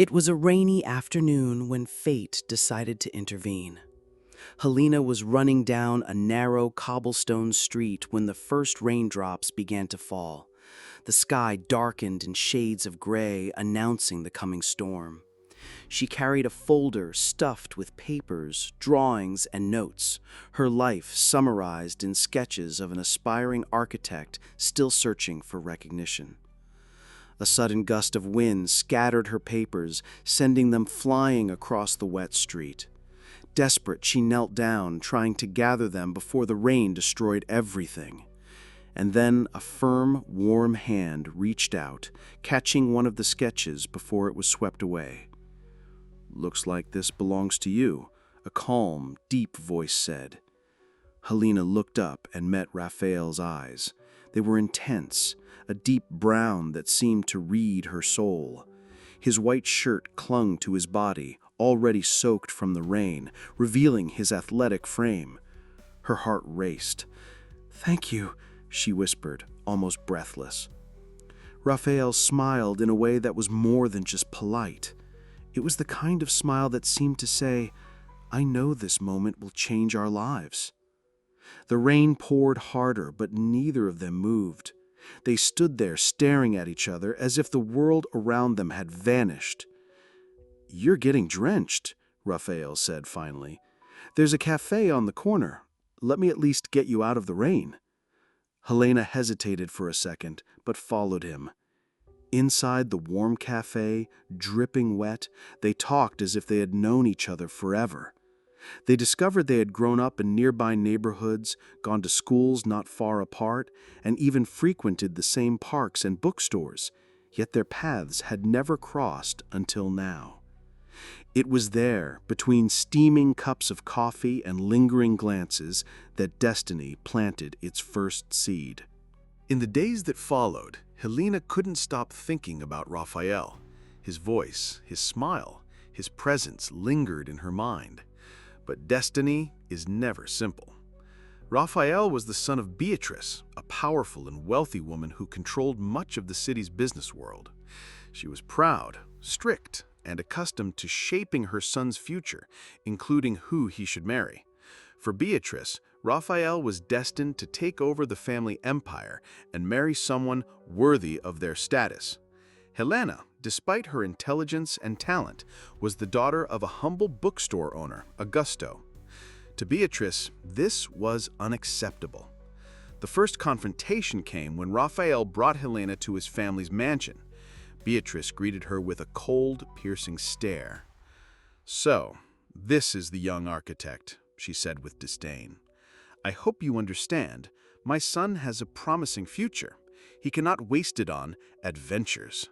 It was a rainy afternoon when fate decided to intervene. Helena was running down a narrow cobblestone street when the first raindrops began to fall. The sky darkened in shades of gray, announcing the coming storm. She carried a folder stuffed with papers, drawings, and notes, her life summarized in sketches of an aspiring architect still searching for recognition. A sudden gust of wind scattered her papers, sending them flying across the wet street. Desperate, she knelt down, trying to gather them before the rain destroyed everything. And then a firm, warm hand reached out, catching one of the sketches before it was swept away. "Looks like this belongs to you," a calm, deep voice said. Helena looked up and met Rafael's eyes. They were intense, a deep brown that seemed to read her soul. His white shirt clung to his body, already soaked from the rain, revealing his athletic frame. Her heart raced. "Thank you," she whispered, almost breathless. Rafael smiled in a way that was more than just polite. It was the kind of smile that seemed to say, "I know this moment will change our lives." The rain poured harder, but neither of them moved. They stood there staring at each other as if the world around them had vanished. "You're getting drenched," Rafael said finally. "There's a cafe on the corner. Let me at least get you out of the rain." Helena hesitated for a second, but followed him. Inside the warm cafe, dripping wet, they talked as if they had known each other forever. They discovered they had grown up in nearby neighborhoods, gone to schools not far apart, and even frequented the same parks and bookstores, yet their paths had never crossed until now. It was there, between steaming cups of coffee and lingering glances, that destiny planted its first seed. In the days that followed, Helena couldn't stop thinking about Rafael. His voice, his smile, his presence lingered in her mind. But destiny is never simple. Rafael was the son of Beatrice, a powerful and wealthy woman who controlled much of the city's business world. She was proud, strict, and accustomed to shaping her son's future, including who he should marry. For Beatrice, Rafael was destined to take over the family empire and marry someone worthy of their status. Helena, despite her intelligence and talent, was the daughter of a humble bookstore owner, Augusto. To Beatrice, this was unacceptable. The first confrontation came when Rafael brought Helena to his family's mansion. Beatrice greeted her with a cold, piercing stare. "So, this is the young architect," she said with disdain. "I hope you understand. My son has a promising future. He cannot waste it on adventures."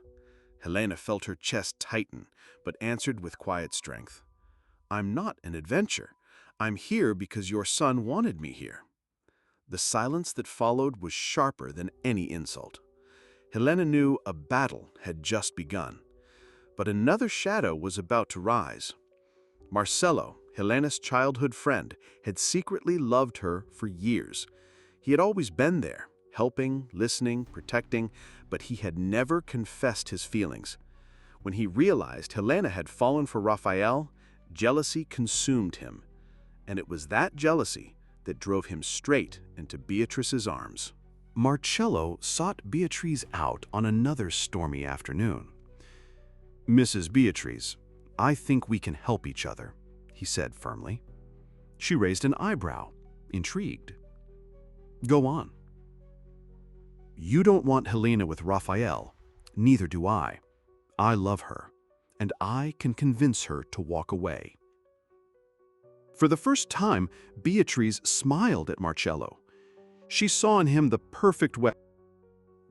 Helena felt her chest tighten, but answered with quiet strength. "I'm not an adventure. I'm here because your son wanted me here." The silence that followed was sharper than any insult. Helena knew a battle had just begun. But another shadow was about to rise. Marcelo, Helena's childhood friend, had secretly loved her for years. He had always been there, helping, listening, protecting, but he had never confessed his feelings. When he realized Helena had fallen for Rafael, jealousy consumed him. And it was that jealousy that drove him straight into Beatrice's arms. Marcello sought Beatrice out on another stormy afternoon. "Mrs. Beatrice, I think we can help each other," he said firmly. She raised an eyebrow, intrigued. "Go on." "You don't want Helena with Rafael. Neither do I. I love her, and I can convince her to walk away." For the first time, Beatrice smiled at Marcello. She saw in him the perfect way.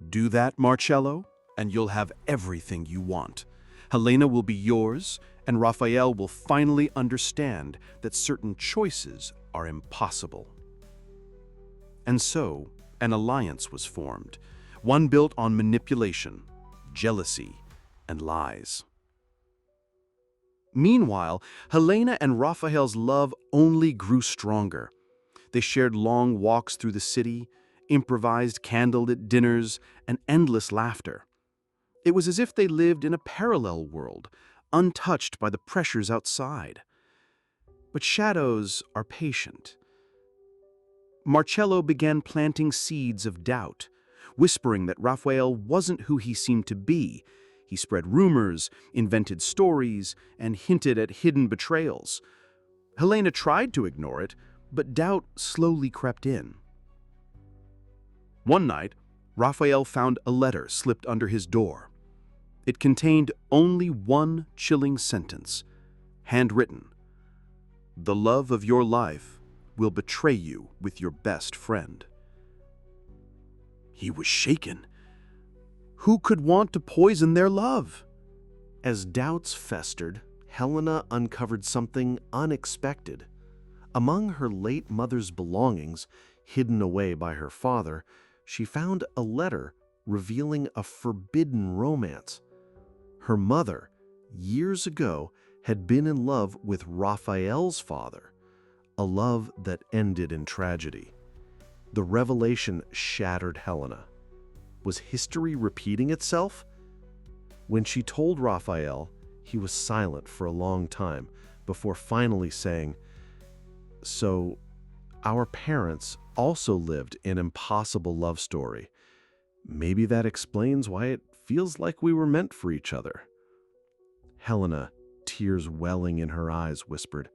"Do that, Marcello, and you'll have everything you want. Helena will be yours, and Rafael will finally understand that certain choices are impossible." And so, an alliance was formed, one built on manipulation, jealousy, and lies. Meanwhile, Helena and Rafael's love only grew stronger. They shared long walks through the city, improvised candlelit dinners, and endless laughter. It was as if they lived in a parallel world, untouched by the pressures outside. But shadows are patient. Marcello began planting seeds of doubt, whispering that Rafael wasn't who he seemed to be. He spread rumors, invented stories, and hinted at hidden betrayals. Helena tried to ignore it, but doubt slowly crept in. One night, Rafael found a letter slipped under his door. It contained only one chilling sentence, handwritten. "The love of your life will betray you with your best friend." He was shaken. Who could want to poison their love? As doubts festered, Helena uncovered something unexpected. Among her late mother's belongings, hidden away by her father, she found a letter revealing a forbidden romance. Her mother, years ago, had been in love with Rafael's father, a love that ended in tragedy. The revelation shattered Helena. Was history repeating itself? When she told Rafael, he was silent for a long time before finally saying, "So, our parents also lived an impossible love story. Maybe that explains why it feels like we were meant for each other." Helena, tears welling in her eyes, whispered,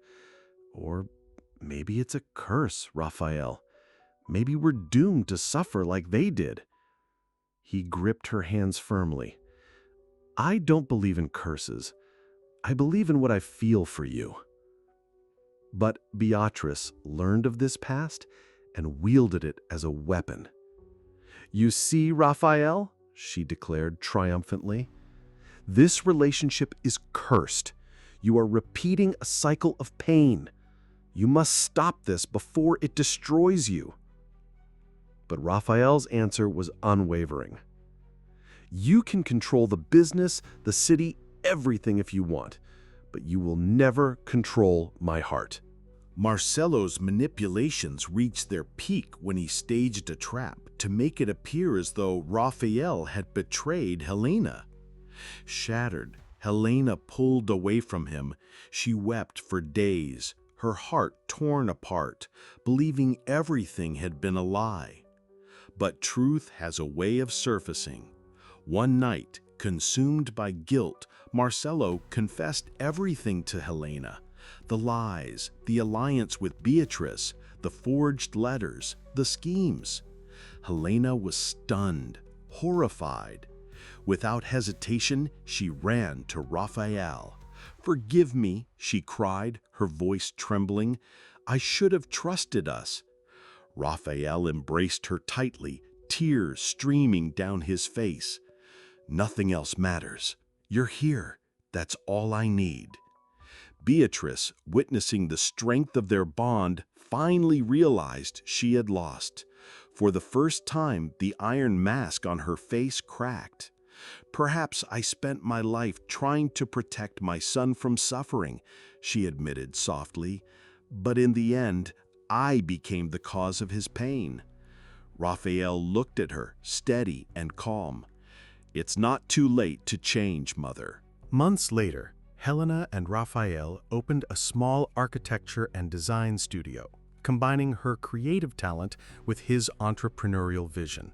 "Or maybe it's a curse, Rafael. Maybe we're doomed to suffer like they did." He gripped her hands firmly. "I don't believe in curses. I believe in what I feel for you." But Beatrice learned of this past and wielded it as a weapon. "You see, Rafael," she declared triumphantly, "this relationship is cursed. You are repeating a cycle of pain. You must stop this before it destroys you." But Rafael's answer was unwavering. "You can control the business, the city, everything if you want, but you will never control my heart." Marcello's manipulations reached their peak when he staged a trap to make it appear as though Rafael had betrayed Helena. Shattered, Helena pulled away from him. She wept for days, her heart torn apart, believing everything had been a lie. But truth has a way of surfacing. One night, consumed by guilt, Marcello confessed everything to Helena. The lies, the alliance with Beatrice, the forged letters, the schemes. Helena was stunned, horrified. Without hesitation, she ran to Rafael. "Forgive me," she cried, her voice trembling. "I should have trusted us." Rafael embraced her tightly, tears streaming down his face. "Nothing else matters. You're here. That's all I need." Beatrice, witnessing the strength of their bond, finally realized she had lost. For the first time, the iron mask on her face cracked. "Perhaps I spent my life trying to protect my son from suffering," she admitted softly. "But in the end, I became the cause of his pain." Rafael looked at her, steady and calm. "It's not too late to change, Mother." Months later, Helena and Rafael opened a small architecture and design studio, combining her creative talent with his entrepreneurial vision.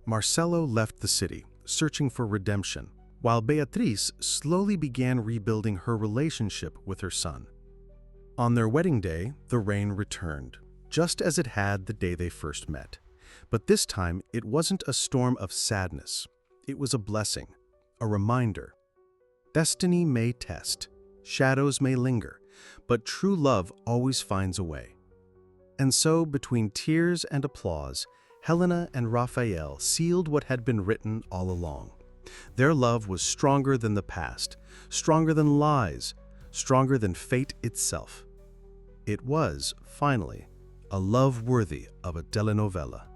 Marcello left the city, searching for redemption, while Beatriz slowly began rebuilding her relationship with her son. On their wedding day, the rain returned, just as it had the day they first met. But this time, it wasn't a storm of sadness. It was a blessing, a reminder. Destiny may test, shadows may linger, but true love always finds a way. And so, between tears and applause, Helena and Rafael sealed what had been written all along. Their love was stronger than the past, stronger than lies, stronger than fate itself. It was, finally, a love worthy of a telenovela.